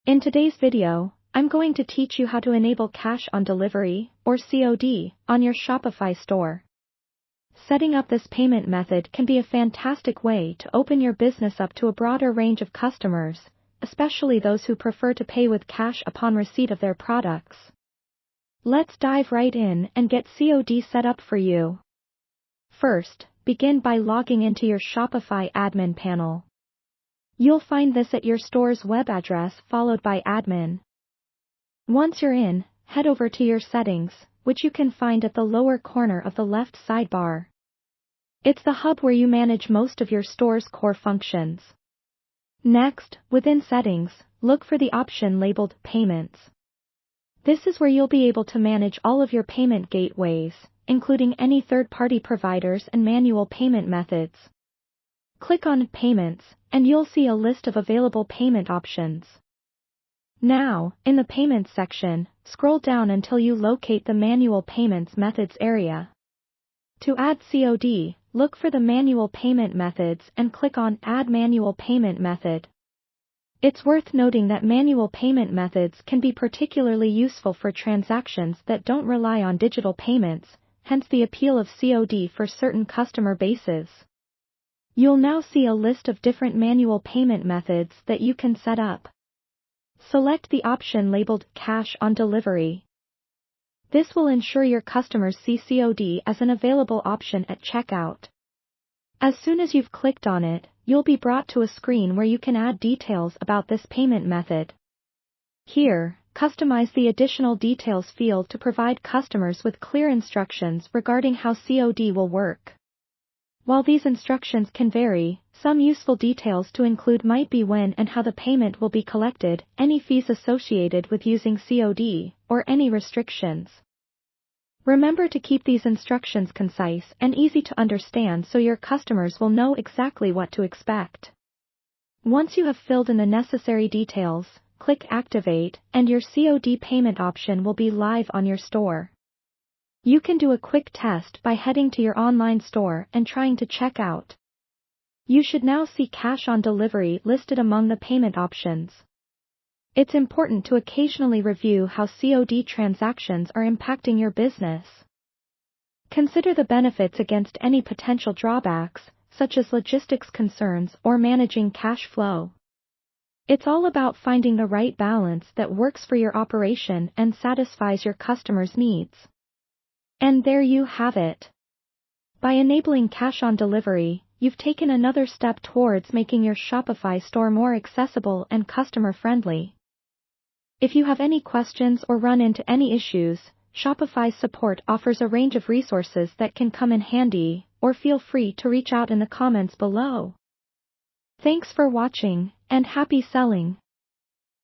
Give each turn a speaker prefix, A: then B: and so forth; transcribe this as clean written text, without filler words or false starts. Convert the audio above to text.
A: In today's video, I'm going to teach you how to enable cash on delivery, or COD, on your Shopify store. Setting up this payment method can be a fantastic way to open your business up to a broader range of customers, especially those who prefer to pay with cash upon receipt of their products. Let's dive right in and get COD set up for you. First, begin by logging into your Shopify admin panel. You'll find this at your store's web address followed by admin. Once you're in, head over to your settings, which you can find at the lower corner of the left sidebar. It's the hub where you manage most of your store's core functions. Next, within settings, look for the option labeled Payments. This is where you'll be able to manage all of your payment gateways, including any third-party providers and manual payment methods. Click on Payments, and you'll see a list of available payment options. Now, in the Payments section, scroll down until you locate the Manual Payments Methods area. To add COD, look for the Manual Payment Methods and click on Add Manual Payment Method. It's worth noting that manual payment methods can be particularly useful for transactions that don't rely on digital payments, hence the appeal of COD for certain customer bases. You'll now see a list of different manual payment methods that you can set up. Select the option labeled Cash on Delivery. This will ensure your customers see COD as an available option at checkout. As soon as you've clicked on it, you'll be brought to a screen where you can add details about this payment method. Here, customize the Additional Details field to provide customers with clear instructions regarding how COD will work. While these instructions can vary, some useful details to include might be when and how the payment will be collected, any fees associated with using COD, or any restrictions. Remember to keep these instructions concise and easy to understand so your customers will know exactly what to expect. Once you have filled in the necessary details, click Activate, and your COD payment option will be live on your store. You can do a quick test by heading to your online store and trying to check out. You should now see Cash on Delivery listed among the payment options. It's important to occasionally review how COD transactions are impacting your business. Consider the benefits against any potential drawbacks, such as logistics concerns or managing cash flow. It's all about finding the right balance that works for your operation and satisfies your customers' needs. And there you have it. By enabling Cash on Delivery, you've taken another step towards making your Shopify store more accessible and customer-friendly. If you have any questions or run into any issues, Shopify's support offers a range of resources that can come in handy, or feel free to reach out in the comments below. Thanks for watching, and happy selling!